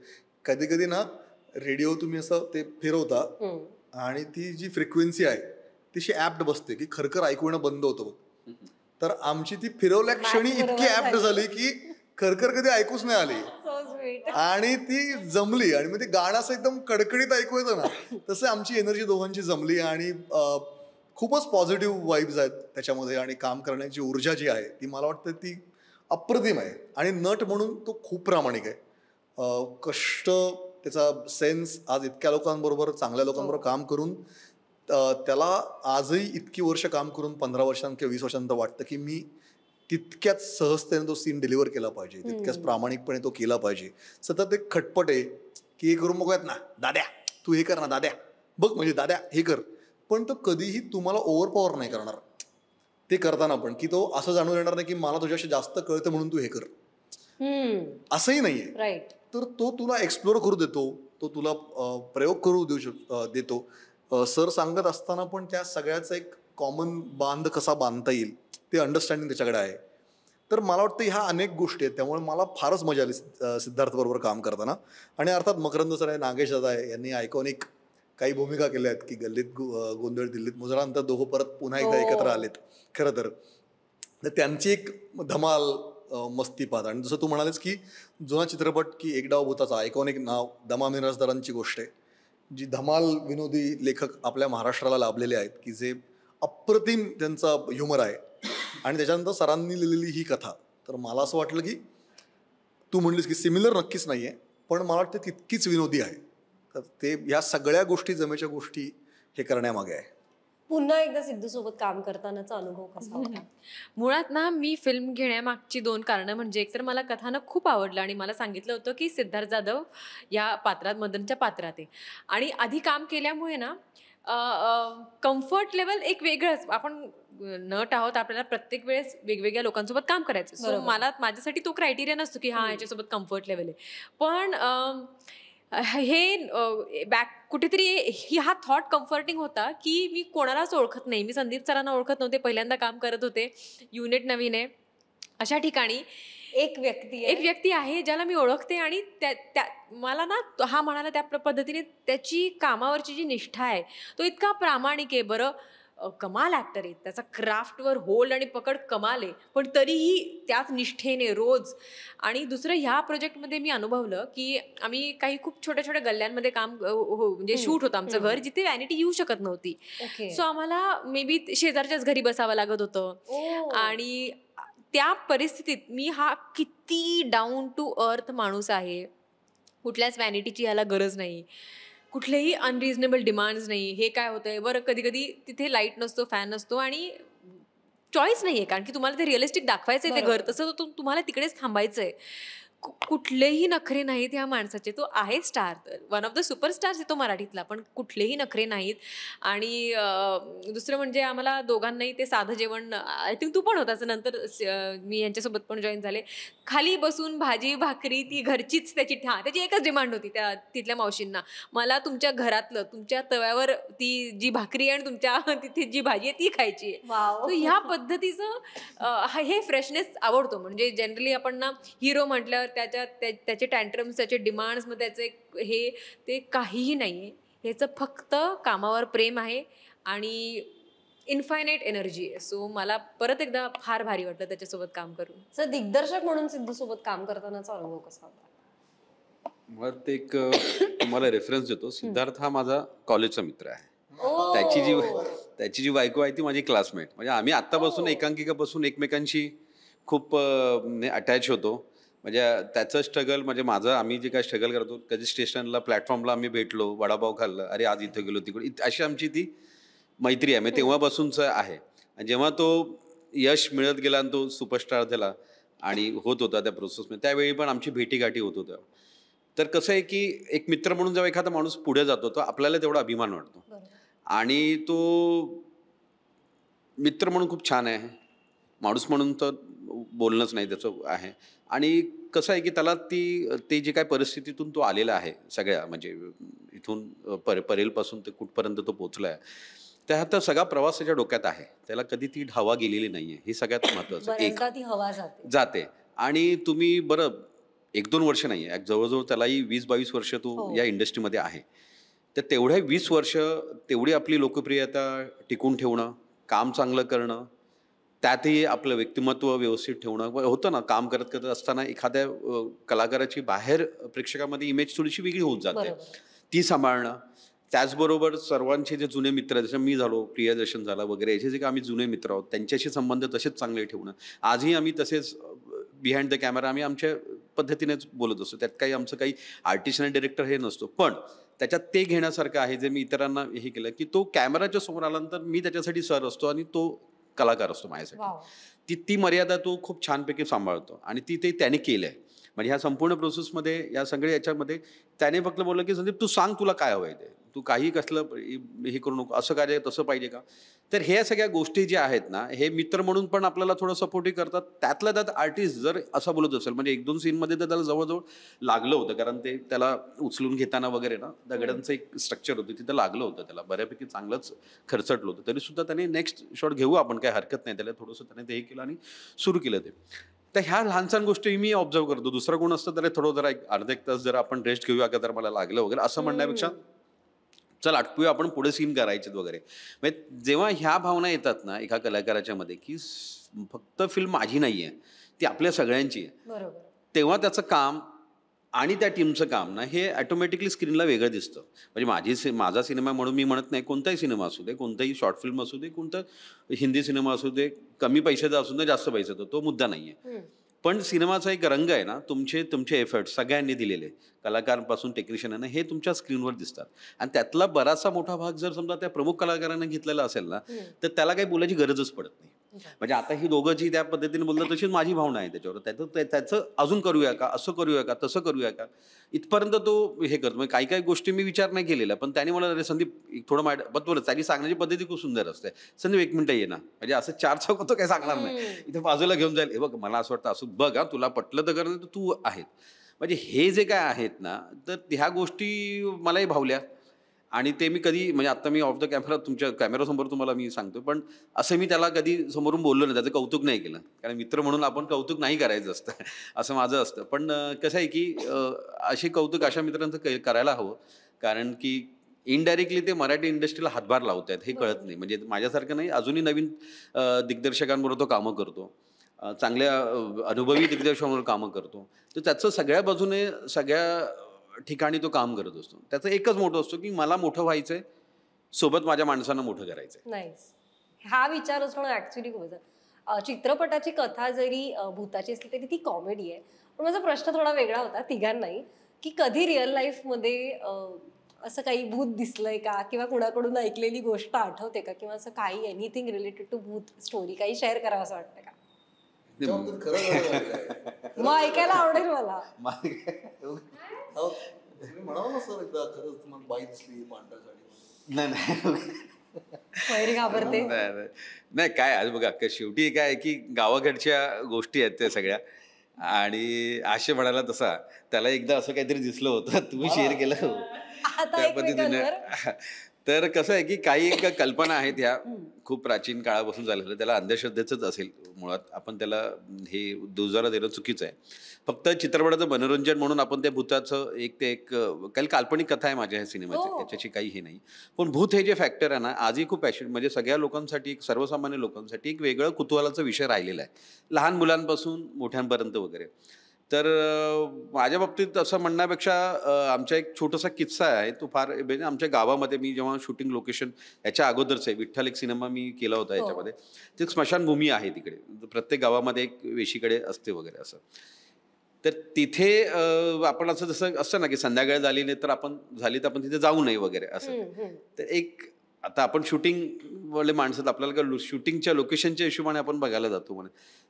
कधी कधी ना रेडिओ तुम्ही असं ते फिरवता आणि ती जी फ्रिक्वेन्सी आहे तशी ऍप्ट बसते की खरखर ऐकू येणं बंद होतं बघ. तर आमची ती फिरवल्या क्षणी इतकी ऍप्ट झाली की खरखर कधी ऐकूच नाही आली आणि ती जमली. आणि मग ते गाणं असं एकदम कडकडीत ऐकू येतं ना, तसं आमची एनर्जी दोघांची जमली. आणि खूपच पॉझिटिव्ह वाईब्स आहेत त्याच्यामध्ये. आणि काम करण्याची ऊर्जा जी आहे ती मला वाटतं ती अप्रतिम आहे. आणि नट म्हणून तो खूप प्रामाणिक आहे. कष्ट, त्याचा सेन्स, आज इतक्या लोकांबरोबर, चांगल्या लोकांबरोबर काम करून त्याला आजही इतकी वर्ष काम करून 15 वर्षांत किंवा 20 वर्षांत वाटतं की मी तितक्याच सहजतेने तो सीन डिलिव्हर केला पाहिजे, तितक्याच प्रामाणिकपणे तो केला पाहिजे. सतत एक खटपट आहे की हे करून बघूयात ना दाद्या, तू हे कर ना दाद्या, बघ म्हणजे दाद्या हे कर. पण तो कधीही तुम्हाला ओव्हरपॉवर नाही करणार ते करताना पण, की तो असं जाणून येणार नाही की मला तुझ्याशी जास्त कळतं म्हणून तू हे कर, असंही नाहीये.
राईट.
तर तो तुला एक्सप्लोर करू देतो, तो तुला प्रयोग करू देतो. सर सांगत असताना पण त्या सगळ्याचा एक कॉमन बांध कसा बांधता येईल ते अंडरस्टँडिंग त्याच्याकडे आहे. तर मला वाटतं ह्या अनेक गोष्टी आहेत. त्यामुळे मला फारच मजा आली सिद्धार्थ बरोबर काम करताना. आणि अर्थात मकरंद सर आहे, नागेश दादा आहे, यांनी आयकॉनिक काही भूमिका केल्या आहेत की गल्लीत गोंधळ दिल्लीत मुजरानंतर दोघं परत पुन्हा एकदा एकत्र आलेत खरं तर. त्यांची एक धमाल मस्तीपात. आणि जसं तू म्हणालेस की जुना चित्रपट की एक डाव भूताचा, आयकॉनिक नाव दमा मिराजदारांची गोष्ट आहे, जी धमाल विनोदी लेखक आपल्या महाराष्ट्राला लाभलेले आहेत की जे अप्रतिम त्यांचा ह्युमर आहे. आणि त्याच्यानंतर सरांनी लिहिलेली ही कथा, तर मला असं वाटलं की तू म्हणलीस की सिमिलर नक्कीच नाहीये, पण मला वाटतं तितकीच विनोदी आहे. तर ते ह्या सगळ्या गोष्टी, जमेच्या गोष्टी हे करण्यामागे आहे.
पुन्हा एकदा सिद्धू सोबत काम करतानाचा अनुभव कसा होता?
मुळात ना मी फिल्म घेण्यामागची 2 कारणं म्हणजे, एकतर मला कथानक खूप आवडलं आणि मला सांगितलं होतं की सिद्धार्थ जाधव या पात्रात, मदनच्या पात्रात आहे. आणि आधी काम केल्यामुळे ना कम्फर्ट लेवल एक वेगळंच, आपण नट आहोत, आपल्याला प्रत्येक वेळेस वेगवेगळ्या लोकांसोबत काम करायचं. सो माझ्यासाठी तो क्रायटेरिया नसतो की हा याच्यासोबत कम्फर्ट लेवल आहे. पण हे कुठेतरी हा थॉट कम्फर्टिंग होता की मी कोणालाच ओळखत नाही, मी संदीप सरांना ओळखत नव्हते, पहिल्यांदा काम करत होते, युनिट नवीन आहे, अशा ठिकाणी
एक
व्यक्ती आहे ज्याला मी ओळखते. आणि मला ना हा म्हणाला त्या पद्धतीने त्याची कामावरची जी निष्ठा आहे, तो इतका प्रामाणिक आहे. बरं, कमाल ऍक्टर आहे, त्याचा क्राफ्टवर होल्ड आणि पकड कमाल आहे, पण तरीही त्याच निष्ठेने रोज. आणि दुसरं, ह्या प्रोजेक्टमध्ये मी अनुभवलं की आम्ही काही खूप छोट्या छोट्या गल्ल्यांमध्ये काम म्हणजे शूट होतं आमचं घर, जिथे व्हॅनिटी येऊ शकत नव्हती. सो आम्हाला मे बी शेजारच्याच घरी बसावं लागत होतं. आणि त्या परिस्थितीत मी हा किती डाऊन टू अर्थ माणूस आहे, कुठल्याच व्हॅनिटीची याला गरज नाही, कुठलेही अनरिझनेबल डिमांड्स नाही. हे काय होतंय बरं, कधी कधी तिथे लाईट नसतो, फॅन नसतो आणि चॉईस नाहीये, कारण की तुम्हाला ते रिअलिस्टिक दाखवायचंय ते घर, तसं तुम्हाला तिकडेच थांबायचंय. कुठलेही नखरे नाहीत ह्या माणसाचे. तो आहे star, one of the superstars आहे तो मराठीतला, पण कुठलेही नखरे नाहीत. आणि दुसरं म्हणजे आम्हाला दोघांनाही ते साधं जेवण, आय थिंक तू पण होतास नंतर, मी यांच्यासोबत पण जॉईन झाले, खाली बसून भाजी भाकरी ती घरचीच त्याची एकच डिमांड होती तिथल्या मावशींना, मला तुमच्या घरातलं, तुमच्या तव्यावर ती जी भाकरी आणि तुमच्या तिथे जी भाजी आहे ती खायची आहे. ह्या पद्धतीचं हे फ्रेशनेस आवडतो. म्हणजे जनरली आपण ना हिरो म्हटल्यावर त्याचे टँट्रम्स, त्याचे डिमांड्स, मग त्याचे हे ते काहीही नाहीये. ह्याचं फक्त कामावर प्रेम आहे आणि इन्फायनाईट एनर्जी आहे. सो मला परत एकदा फार भारी वाटलं त्याच्यासोबत काम करून.
दिग्दर्शक म्हणून सिद्धू सोबत काम करतानाचा अनुभव कसा होता?
मला ते एक तुम्हाला रेफरन्स देतो. सिद्धार्थ हा माझा कॉलेजचा मित्र आहे.
ओ.
त्याची जी बायको आहे ती माझी क्लासमेट. म्हणजे आम्ही आत्तापासून एकांकिकापासून एकमेकांशी खूप अटॅच होतो. म्हणजे त्याचं स्ट्रगल म्हणजे माझं, आम्ही जे काय स्ट्रगल करतो, कधी स्टेशनला प्लॅटफॉर्मला आम्ही भेटलो, वडापाव खाल्लं, अरे आज इथं गेलो तिकडे, अशी आमची ती मैत्री आहे. म्हणजे तेव्हापासूनच आहे. आणि जेव्हा तो यश मिळत गेला आणि तो सुपरस्टार झाला आणि होत होता त्या प्रोसेसमध्ये, त्यावेळी पण आमची भेटीगाठी होत होत्या. तर कसं आहे की एक मित्र म्हणून जेव्हा एखादा माणूस पुढे जातो तर आपल्याला तेवढा अभिमान वाटतो. आणि तो मित्र म्हणून खूप छान आहे, माणूस म्हणून तर बोलणंच नाही त्याचं आहे. आणि कसं आहे की त्याला ते जे काय परिस्थितीतून तो आलेला आहे, सगळ्या म्हणजे इथून परेलपासून ते कुठपर्यंत तो पोचला आहे, त्यात सगळा प्रवास त्याच्या डोक्यात आहे. त्याला कधी ती हवा गेलेली नाही आहे, हे सगळ्यात महत्त्वाचं.
बऱ्याचदा ती हवा
जाते. आणि तुम्ही बरं 1-2 वर्ष नाही आहे, जवळजवळ त्यालाही 20-22 वर्ष तो या इंडस्ट्रीमध्ये आहे. तर तेवढ्या 20 वर्ष तेवढी आपली लोकप्रियता टिकून ठेवणं, काम चांगलं करणं, त्यातही आपलं व्यक्तिमत्व व्यवस्थित ठेवणं होतं ना. काम करत करत असताना एखाद्या कलाकाराची बाहेर प्रेक्षकामध्ये इमेज थोडीशी वेगळी होत जाते, ती सांभाळणं. त्याचबरोबर सर्वांचे जे जुने मित्र, जसं मी झालो, प्रियदर्शन झाला वगैरे, याचे जे आम्ही जुने मित्र आहोत त्यांच्याशी संबंध तसेच चांगले ठेवणं. आजही आम्ही तसेच बिहाइंड द कॅमेरा आम्ही आमच्या पद्धतीनेच बोलत असतो. त्यात काही आमचं काही आर्टिस्ट आणि डिरेक्टर हे नसतो. पण त्याच्यात ते घेण्यासारखं आहे जे मी इतरांना हे केलं, की तो कॅमेराच्या समोर आल्यानंतर मी त्याच्यासाठी सर असतो आणि तो कलाकार असतो माझ्यासाठी. ती मर्यादा तो खूप छानपैकी सांभाळतो आणि ते त्याने केलं आहे. म्हणजे ह्या संपूर्ण प्रोसेसमध्ये, या सगळ्या याच्यामध्ये त्याने फक्त बोललं की संदीप तू सांग तुला काय हवं आहे ते, तू काही कसलं हे करू नको, असं काय तसं पाहिजे का. तर ह्या सगळ्या गोष्टी ज्या आहेत ना, हे मित्र म्हणून पण आपल्याला थोडं सपोर्टिव्ह करतात. त्यातल्या त्यात आर्टिस्ट जर असं बोलत असेल, म्हणजे 1-2 सीनमध्ये तर त्याला जवळजवळ लागलं होतं, कारण ते त्याला उचलून घेताना वगैरे ना दगडांचं एक स्ट्रक्चर होतं, तिथं लागलं होतं त्याला, बऱ्यापैकी चांगलंच खर्चटलं होतं. तरीसुद्धा त्याने नेक्स्ट शॉट घेऊ आपण, काय हरकत नाही, त्याला थोडंसं त्याने ते हे केलं आणि सुरू केलं ते. तर ह्या लहानसहान गोष्टी मी ऑब्झर्व करतो. दुसरं कोण असतं तर थोडं जरा अर्धा एक तास जरा आपण रेस्ट घेऊया का, तर मला लागलं वगैरे असं म्हणण्यापेक्षा चल आटपूया आपण, पुढे सीन करायचे वगैरे. म्हणजे जेव्हा ह्या भावना येतात ना एका कलाकाराच्या मध्ये, की फक्त फिल्म माझी नाही आहे, ती आपल्या सगळ्यांची आहे, तेव्हा त्याचं काम आणि त्या टीमचं काम ना हे ऑटोमॅटिकली स्क्रीनला वेगळं दिसतं. म्हणजे माझा सिनेमा म्हणून मी म्हणत नाही, कोणताही सिनेमा असू दे, कोणताही शॉर्ट फिल्म असू दे, कोणता हिंदी सिनेमा असू दे, कमी पैशाचा असू दे, जास्त पैशाचा, तो मुद्दा नाही आहे. पण सिनेमाचा एक रंग आहे ना, तुमचे एफर्ट सगळ्यांनी दिलेले, कलाकारांपासून टेक्निशियनांना, हे तुमच्या स्क्रीनवर दिसतात. आणि त्यातला बराचसा मोठा भाग जर समजा त्या प्रमुख कलाकारांना घेतलेला असेल ना, तर त्याला काही बोलायची गरजच पडत नाही. म्हणजे आता ही दोघं जी त्या पद्धतीने बोलतात तशीच माझी भावना आहे त्याच्यावर. त्याचं अजून करूया का, असं करूया का, तसं करूया का, इथपर्यंत तो हे करतो. म्हणजे काही काही गोष्टी मी विचार नाही केलेला, पण त्याने मला, अरे संदीप थोडं बरोबर, त्याची सांगण्याची पद्धती खूप सुंदर असते. संदीप 1 मिनिटं ये ना, म्हणजे असं 4 चौक तो काही सांगणार नाही, इथे बाजूला घेऊन जाईल, हे बघ मला असं वाटतं, असं बघ, तुला पटलं तर कर, तर तू आहेत. म्हणजे हे जे काय आहेत ना, तर ह्या गोष्टी मलाही भावल्या. आणि ते मी कधी, म्हणजे आता मी ऑफ द कॅमेरा तुमच्या कॅमेरासमोर तुम्हाला मी सांगतो, पण असं मी त्याला कधी समोरून बोललो नाही, त्याचं कौतुक नाही केलं, कारण मित्र म्हणून आपण कौतुक नाही करायचं असतं असं माझं असतं. पण कसं आहे की असे कौतुक अशा मित्रांचं करायला हवं, कारण की इनडायरेक्टली ते मराठी इंडस्ट्रीला हातभार लावत आहेत हे कळत नाही. म्हणजे माझ्यासारखं नाही, अजूनही नवीन दिग्दर्शकांबरोबर तो कामं करतो, चांगल्या अनुभवी दिग्दर्शकांबरोबर कामं करतो. तर त्याचं सगळ्या बाजूने सगळ्या ठिकाणी तो काम करत असतो. त्याचं एकच मोठं असतो की मला मोठं व्हायचंय, सोबत माझ्या माणसांना मोठं करायचंय.
नाईस. हा विचार असणं ऍक्च्युली खूप. चित्रपटाची कथा जरी भूताची असली तरी ती कॉमेडी आहे. पण माझा प्रश्न थोडा वेगळा होता तिघांनाही, की कधी रिअल लाईफ मध्ये असं काही भूत दिसलंय का, किंवा कुणाकडून ऐकलेली गोष्ट आठवते का, किंवा असं काही एनिथिंग रिलेटेड टू भूत स्टोरी काही शेअर करावं असं वाटतं का? मग ऐकायला आवडेल मला.
म्हणावं ना सर, एकदा खरंच तुम्हाला बाई दिसली पांढऱ्या साडी?
नाही
घाबरते
नाही, काय आज बघा, शेवटी काय की गावाकडच्या गोष्टी आहेत त्या सगळ्या. आणि आशे म्हणाला तसा त्याला एकदा असं काहीतरी दिसलं होतं, तुम्ही शेअर केलं त्या पद्धतीने. तर कसं आहे की काही एक कल्पना आहेत ह्या खूप प्राचीन काळापासून झालेलं, त्याला अंधश्रद्धेचंच असेल मुळात. आपण त्याला हे दुजारा देणं चुकीचं आहे. फक्त चित्रपटाचं मनोरंजन म्हणून आपण त्या भूताचं एक काही काल्पनिक कथा आहे माझ्या ह्या सिनेमाची, याच्याशी काही हे नाही. पण भूत हे जे फॅक्टर आहे ना, आजही खूप पॅशन, म्हणजे सगळ्या लोकांसाठी, सर्वसामान्य लोकांसाठी एक वेगळं कुतूहलाचा विषय राहिलेला आहे, लहान मुलांपासून मोठ्यांपर्यंत वगैरे. तर माझ्या बाबतीत असं म्हणण्यापेक्षा आमचा एक छोटासा किस्सा आहे, तो फार म्हणजे आमच्या गावामध्ये मी जेव्हा शूटिंग लोकेशन याच्या अगोदरच आहे, विठ्ठल एक सिनेमा मी केला होता याच्यामध्ये, ते एक स्मशानभूमी आहे तिकडे, प्रत्येक गावामध्ये एक वेशीकडे असते वगैरे असं. तर तिथे आपण असं जसं असतं ना की संध्याकाळ झाली नाही तर आपण तिथे जाऊ नये वगैरे असं. तर एक आता आपण शूटिंग वाले माणसं, आपल्याला शूटिंगच्या लोकेशनच्या हिशोबाने आपण बघायला जातो म्हणे.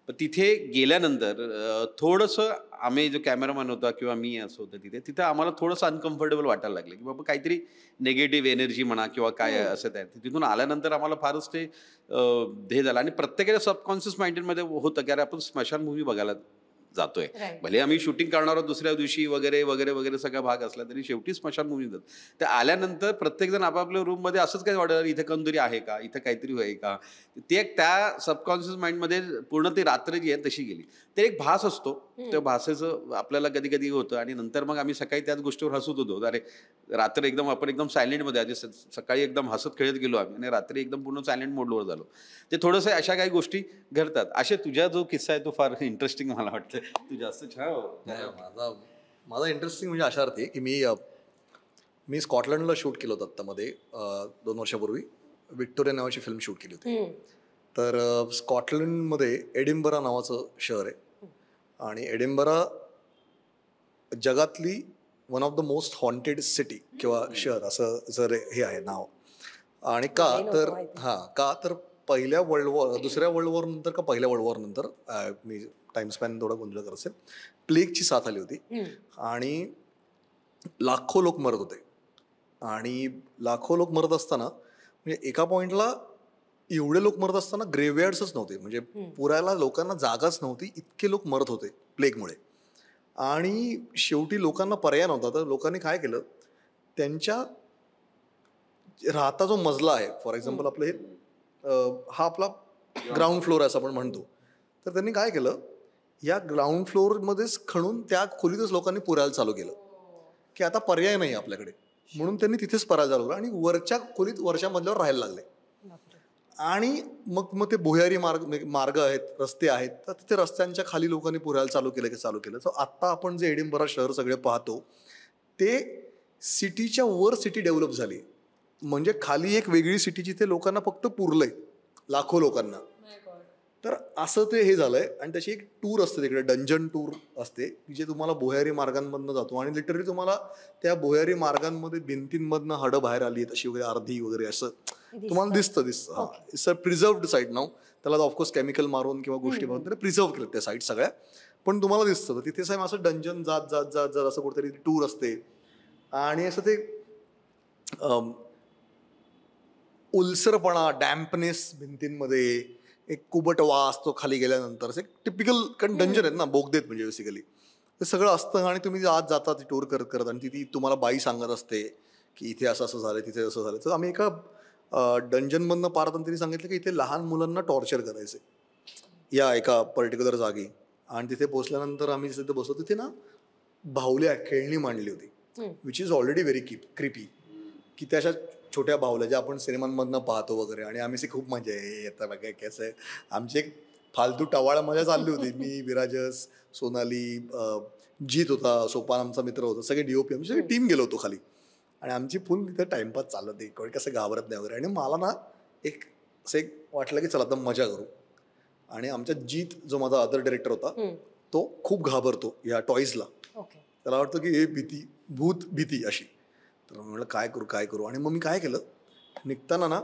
पण तिथे गेल्यानंतर थोडंसं आम्ही जो कॅमेरामॅन होता किंवा मी असं होतं तिथे आम्हाला थोडंसं अनकम्फर्टेबल वाटायला लागलं की बाबा काहीतरी निगेटिव्ह एनर्जी म्हणा किंवा काय असं त्या तिथून आल्यानंतर आम्हाला फारच ते हे झालं. आणि प्रत्येकाच्या सबकॉन्शियस माइंडमध्ये होतं की अरे आपण स्मशानभूमी बघायला जातोय, भले आम्ही शूटिंग करणार आहोत दुसऱ्या दिवशी वगैरे वगैरे वगैरे सगळा भाग असला तरी शेवटी स्मशानभूमी जात. ते आल्यानंतर प्रत्येक जण आपापल्या रूममध्ये असंच काही वाटतं, इथे कोणतरी आहे का, इथे काहीतरी होय का. ते त्या सबकॉन्शियस माइंडमध्ये पूर्ण ती रात्र जी आहे तशी गेली. ते एक भास असतो, त्या भासेचं आपल्याला कधी कधी होतं. आणि नंतर मग आम्ही सकाळी त्याच गोष्टीवर हसत होतो, अरे रात्र एकदम आपण एकदम सायलेंटमध्ये आधी सकाळी एकदम हसत खेळत गेलो आम्ही आणि रात्री एकदम पूर्ण सायलेंट मोडवर झालो. ते थोडंसं अशा काही गोष्टी घडतात. असे तुझा जो किस्सा आहे तो फार इंटरेस्टिंग मला वाटतं. तू जास्त छान.
माझा इंटरेस्टिंग म्हणजे अशा अर्थी की मी स्कॉटलंडला शूट केलं होतं आत्तामध्ये 2 वर्षापूर्वी. विक्टोरिया नावाची फिल्म शूट केली होती. तर स्कॉटलंडमध्ये एडिनबरा नावाचं शहर आहे आणि एडिनबरा जगातली one of the most haunted city किंवा शहर असं जर हे आहे नाव. आणि का तर पहिल्या वर्ल्ड वॉर, दुसऱ्या वर्ल्ड वॉर नंतर का पहिल्या वर्ल्ड वॉर नंतर, मी टाइम स्पॅन थोडा गोंधळ करत असेल, प्लेगची साथ आली होती आणि लाखो लोक मरत होते. आणि लाखो लोक मरत असताना म्हणजे एका पॉइंटला एवढे लोक मरत असताना ग्रेव्हयार्ड्सच नव्हते, म्हणजे पुरायला लोकांना जागाच नव्हती, इतके लोक मरत होते प्लेगमुळे. आणि शेवटी लोकांना पर्याय नव्हता, तर लोकांनी काय केलं, त्यांच्या राहता जो मजला आहे, फॉर एक्झाम्पल आपलं हा आपला ग्राउंड फ्लोअर असं आपण म्हणतो, तर त्यांनी काय केलं, या ग्राउंड फ्लोअरमध्येच खणून त्या खोलीतच लोकांनी पुरायला चालू केलं की आता पर्याय नाही आपल्याकडे, म्हणून त्यांनी तिथेच परायला चालू केलं आणि वरच्या खोलीत वरच्या मजल्यावर राहायला लागले. आणि मग ते भुयारी मार्ग आहेत, रस्ते आहेत, तर तिथे रस्त्यांच्या खाली लोकांनी पुरायला चालू केलं. तर आत्ता आपण जे एडिनबरा शहर सगळे पाहतो ते सिटीच्या वर सिटी डेव्हलप झाली, म्हणजे खाली एक वेगळी सिटी जिथे लोकांना फक्त पुरलंय, लाखो लोकांना. तर असं ते हे झालंय. आणि त्याची एक टूर असते तिकडे, डंजन टूर असते, जे तुम्हाला भुयारी मार्गांमधनं जातो आणि लिटरली तुम्हाला त्या भुयारी मार्गांमध्ये भिंतींमधनं हडं बाहेर आली आहेत अशी वगैरे अर्धी वगैरे असं तुम्हाला दिसतं. इट्स अ प्रिझर्व्ड साईट नाव. त्याला ऑफकोर्स केमिकल मारून किंवा गोष्टी मारून त्याला प्रिझर्व केलं त्या साईट सगळ्या, पण तुम्हाला दिसतं. तिथे साहेब असं डंजन जात जात जात जात असं कुठेतरी टूर असते आणि असं ते उलसरपणा, डॅम्पनेस भिंतींमध्ये, एक कुबट वास तो खाली गेल्यानंतर, एक टिपिकल, कारण डंजन आहेत ना, बोगदेत म्हणजे बेसिकली ते सगळं असतं. आणि तुम्ही आत जाता ती टूर करत करत आणि ती तुम्हाला बाई सांगत असते की इथे असं असं झालं, तिथे असं झालं. तर आम्ही एका डंजनमधनं पार तिने सांगितलं की इथे लहान मुलांना टॉर्चर करायचे या एका पर्टिक्युलर जागी. आणि तिथे पोहोचल्यानंतर आम्ही जिथे बसलो तिथे ना बाहुल्या खेळणी मांडली होती, which is already very creepy, की त्या अशा छोट्या बाहुल्या ज्या आपण सिनेमांमधनं पाहतो वगैरे. आणि आम्ही खूप मजा येतं बघा कसं आहे. आमची एक फालतू टवाळा मजा चालली होती. मी, विराजस, सोनाली, जीत होता, सोपान आमचा मित्र होता, सगळे DOP आमची सगळी टीम गेलो होतो खाली. आणि आमची फुल तिथे टाइमपास चालत आहे, कोणी कसं घाबरत नाही वगैरे. आणि मला ना असं एक वाटलं की चला आता मजा करू. आणि आमच्या जीत जो माझा अदर डायरेक्टर होता तो खूप घाबरतो या टॉईजला. त्याला वाटतं की हे भीती अशी. तर म्हणलं काय करू. आणि मग मी काय केलं, निघताना ना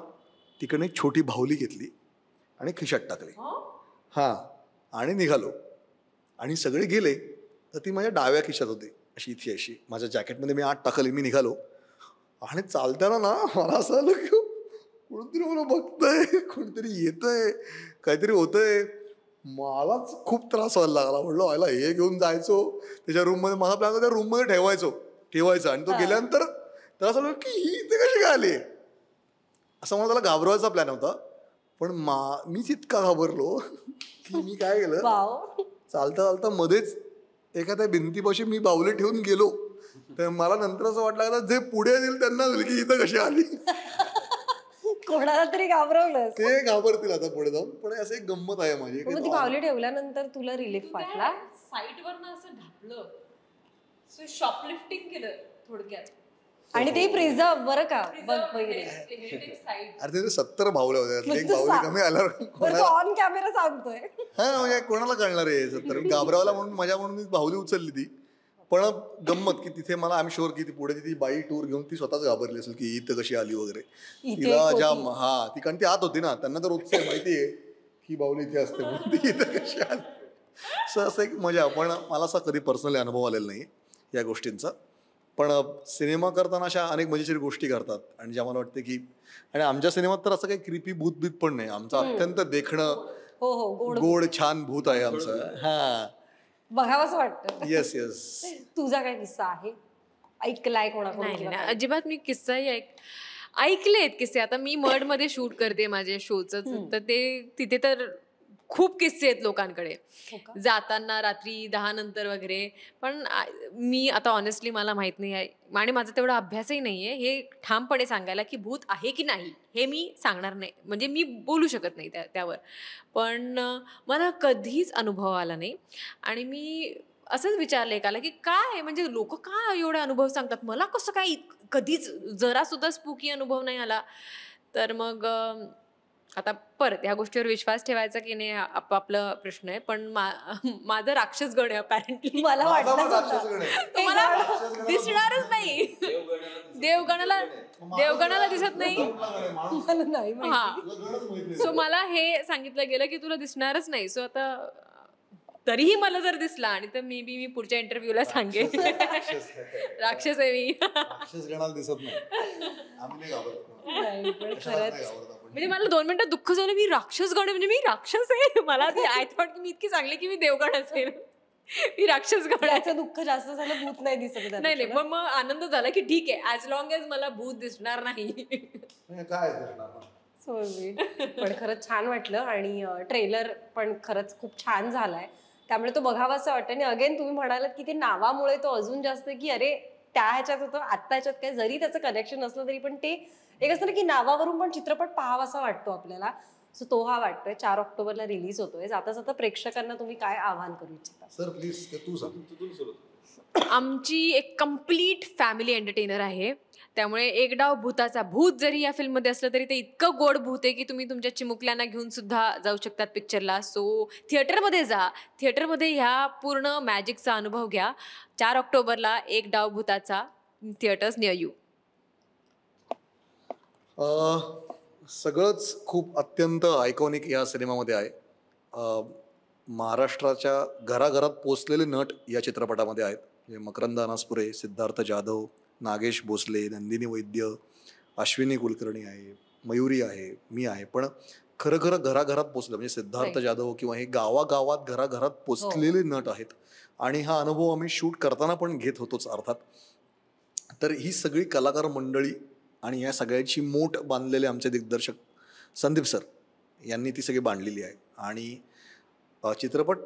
तिकडे एक छोटी बाहुली घेतली आणि खिशात टाकली. आणि निघालो. आणि सगळे गेले तर ती माझ्या डाव्या खिशात होती, अशी इथे अशी माझ्या जॅकेटमध्ये मी आत टाकली. मी निघालो आणि चालताना ना मला असं आलं की कोणतरी मला बघतंय, कोणतरी येतंय, काहीतरी होतंय. मलाच खूप त्रास व्हायला लागला. म्हणलो व्हायला हे घेऊन जायचो त्याच्या रूममध्ये, माझा प्लॅन त्या रूममध्ये ठेवायचा. आणि तो गेल्यानंतर त्याला असं वाटलं की ही इथे कशी काय आली, असं मला त्याला घाबरवायचा प्लॅन होता. पण मीच इतका घाबरलो की मी काय केलं, चालता चालता मध्येच एखाद्या भिंतीपाशी मी बाहुली ठेवून गेलो. तर मला नंतर असं वाटलं जे पुढे येईल त्यांना होईल की इथं कशी आली.
कोणाला तरी घाबरवलंस.
ते घाबरतील आता पुढे जाऊन, पण असं एक गंमत आहे माझी.
मग ती बाहुली ठेवल्यानंतर तुला रिलीफ वाटला?
साईटवर असं ढापलं, शॉपलिफ्टिंग केलं थोडक्यात.
आणि ते प्रिझर्व बरं का बघ वगैरे.
अरे ते 70 भावले होते, त्यातली एक भावली कमी आल्यावर
ऑन कॅमेरा सांगतोय.
हा म्हणजे कोणाला कळणार आहे 70. घाबरावला म्हणून मजा म्हणून मी बाहुली उचलली ती. पण गंमत की तिथे मला आम्ही शुअर की ती पुढे ती बाई टूर घेऊन ती स्वतःच घाबरली असेल की इथं कशी आली वगैरे. तिला ज्या ती कारण ती आत होती ना, त्यांना तर रोजचं माहितीये की बाहुली इथे असते म्हणून ती इथं कशी आली. असं एक मजा. पण मला असा कधी पर्सनली अनुभव आलेला नाही या गोष्टींचा. पण सिनेमा करताना अशा अनेक मजेशीर गोष्टी करतात आणि ज्या मला वाटते की, आणि आमच्या सिनेमात तर असं काही क्रिपी भूत पण नाही. आमचं अत्यंत देखणं गोड छान भूत आहे आमचं. हा
बघावंच वाटतं.
Yes yes.
तुझा काय किस्सा आहे ऐकलाय कोणाकडून?
अजिबात मी किस्साही ऐकलेत किस्से. आता मी मड मध्ये शूट करते माझ्या शोच, तर ते तिथे तर खूप किस्से आहेत लोकांकडे जाताना रात्री 10 नंतर वगैरे. पण मी आता ऑनेस्टली मला माहित नाही आहे आणि माझा तेवढा अभ्यासही नाहीये हे ठामपणे सांगायला की भूत आहे की नाही हे मी सांगणार नाही, म्हणजे मी बोलू शकत नाही त्यावर. पण मला कधीच अनुभव आला नाही. आणि मी असंच विचारलं एकाला की काय म्हणजे लोक का एवढे अनुभव सांगतात, मला कसं काय कधीच जरा सुद्धा स्पूकी अनुभव नाही आला. तर मग आता परत ह्या गोष्टीवर विश्वास ठेवायचा की नाही आपापला प्रश्न आहे. पण माझं राक्षसगण आहे अपॅरेंटली.
मला वाटतं
तुम्हाला दिसणारच नाही. देवगणाला दिसत नाही. हा, सो मला हे सांगितलं गेलं की तुला दिसणारच नाही. सो आता तरीही मला जर दिसला आणि तर मी पुढच्या इंटरव्ह्यूला सांगेन राक्षस आहे मी.
राक्षसगणाला दिसत नाही.
म्हणजे मला 2 मिनिटं दुःख झालं, मी राक्षसगण म्हणजे मी राक्षस आहे. मला आय थॉट की मी इतकी चांगली की मी देवगण असेल, मी राक्षसगण.
याचं दुःख जास्त झालं, भूत नाही दिसत.
नाही मग आनंद झाला की ठीक आहे, ऍज लॉंग एज मला भूत दिसणार नाही.
काय दिसणार.
पण खरंच छान वाटलं आणि ट्रेलर पण खरंच खूप छान झालाय, त्यामुळे तो बघावा असं वाटतं. आणि अगेन तुम्ही म्हणालात की ते नावामुळे तो अजून जास्त की अरे त्या ह्याच्यात होतं आत्ता ह्याच्यात काय, जरी त्याचं कनेक्शन असलं तरी पण ते एक असतं ना की नावावरून पण चित्रपट पाहावासा वाटतो आपल्याला. सो तो हा वाटतोय. 4 ऑक्टोबरला रिलीज होतोय. जाता जाता प्रेक्षकांना तुम्ही काय आवाहन करू इच्छिता?
सर प्लीज तू सांग.
आमची एक कम्प्लीट फॅमिली एंटरटेनर आहे, त्यामुळे एक डाव भूताचा. भूत जरी या फिल्ममध्ये असलं तरी ते इतकं गोड भूत आहे की तुम्ही तुमच्या चिमुकल्यांना घेऊन सुद्धा जाऊ शकतात पिक्चरला. सो थिएटरमध्ये जा, थिएटरमध्ये ह्या पूर्ण मॅजिकचा अनुभव घ्या. 4 ऑक्टोबरला एक डाव भूताचा, थिएटर्स नियर यू.
सगळंच खूप अत्यंत आयकॉनिक या सिनेमामध्ये आहे. महाराष्ट्राच्या घराघरात पोचलेले नट या चित्रपटामध्ये आहेत. मकरंद अनासपुरे, सिद्धार्थ जाधव, नागेश भोसले, नंदिनी वैद्य, अश्विनी कुलकर्णी आहे, मयुरी आहे, मी आहे. पण खरं घराघरात पोचलं म्हणजे सिद्धार्थ जाधव किंवा हे गावागावात घराघरात पोचलेले नट आहेत. आणि हा अनुभव आम्ही शूट करताना पण घेत होतोच अर्थात. तर ही सगळी कलाकार मंडळी आणि या सगळ्याची मोठ बांधलेले आमचे दिग्दर्शक संदीप सर यांनी ती सगळी बांधलेली आहे. आणि चित्रपट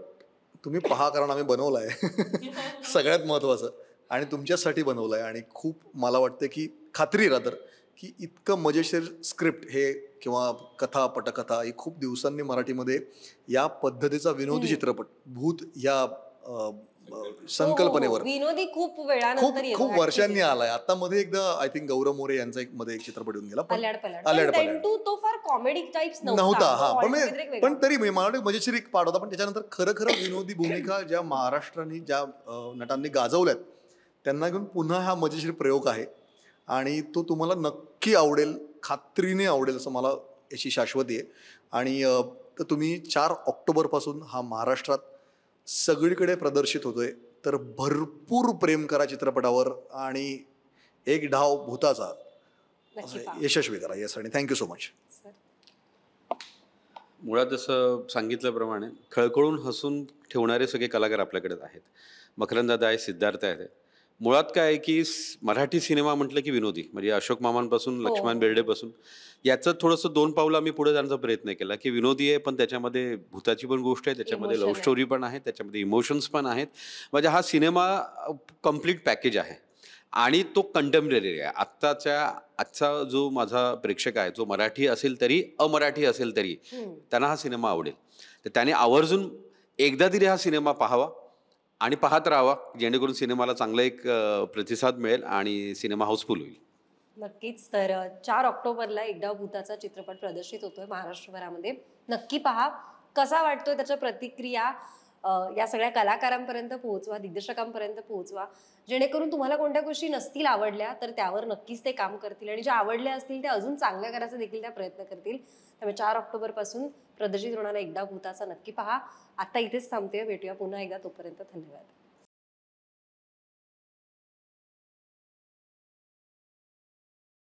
तुम्ही पहा, कारण आम्ही बनवला आहे सगळ्यात महत्त्वाचं, आणि तुमच्यासाठी बनवलं आहे. आणि खूप मला वाटतं की खात्री रादर की इतकं मजेशीर स्क्रिप्ट हे किंवा कथा पटकथा ही खूप दिवसांनी मराठीमध्ये या पद्धतीचा विनोदी चित्रपट भूत या संकल्पनेवर
विनोदी खूप वेळानंतर
खूप वर्षांनी आलाय. आता मध्ये एकदा आय थिंक गौरव मोरे यांचा एक मध्ये एक चित्रपट येऊन गेला,
तो फार कॉमेडी टाइप्स
नव्हता. हा पण तरी मला वाटतं मजेशीर एक पाठ होता. पण त्याच्यानंतर खरं विनोदी भूमिका ज्या महाराष्ट्राने ज्या नटांनी गाजवल्यात त्यांना घेऊन पुन्हा हा मजेशीर प्रयोग आहे. आणि तो तुम्हाला नक्की आवडेल, खात्रीने आवडेल असं मला याची शाश्वती आहे. आणि तर तुम्ही 4 ऑक्टोबर पासून हा महाराष्ट्रात सगळीकडे प्रदर्शित होतोय. तर भरपूर प्रेम करा चित्रपटावर आणि एक डाव भूताचा यशस्वी करा. येस, आणि थँक्यू सो मच.
मुळात जसं सांगितल्याप्रमाणे खळखळून हसून ठेवणारे सगळे कलाकार आपल्याकडे आहेत. मकरंददादा आहे, सिद्धार्थ आहे. मुळात काय आहे की मराठी सिनेमा म्हटलं की विनोदी, म्हणजे अशोक मामांपासून लक्ष्मण बेर्डेपासून याचं थोडंसं 2 पावलं आम्ही पुढे जाण्याचा प्रयत्न केला की विनोदी आहे पण त्याच्यामध्ये भूताची पण गोष्ट आहे, त्याच्यामध्ये लव्ह स्टोरी पण आहे, त्याच्यामध्ये इमोशन्स पण आहेत. म्हणजे हा सिनेमा कम्प्लीट पॅकेज आहे. आणि तो कंटेम्पररी आहे. आजचा जो माझा प्रेक्षक आहे, जो मराठी असेल तरी अमराठी असेल तरी त्यांना हा सिनेमा आवडेल. तर त्याने आवर्जून एकदा तरी हा सिनेमा पाहावा आणि पाहत राहावा, जेणेकरून सिनेमाला चांगला एक प्रतिसाद मिळेल आणि सिनेमा हाऊसफुल होईल.
नक्कीच. तर 4 ऑक्टोबरला एक डाव भुताचा चित्रपट प्रदर्शित होतोय महाराष्ट्रभरामध्ये. नक्की पहा. कसा वाटतोय त्याच्या प्रतिक्रिया या सगळ्या कलाकारांपर्यंत पोहोचवा, दिग्दर्शकांपर्यंत पोहोचवा, जेणेकरून तुम्हाला कोणत्या गोष्टी नसतील आवडल्या तर त्यावर नक्कीच ते काम करतील आणि ज्या आवडल्या असतील त्या अजून चांगल्या करायचा देखील त्या प्रयत्न करतील. त्यामुळे 4 ऑक्टोबर पासून प्रदर्शित होणारा एक डाव भुताचा नक्की पहा. आता इथेच थांबते. भेटूया पुन्हा एकदा. तोपर्यंत धन्यवाद.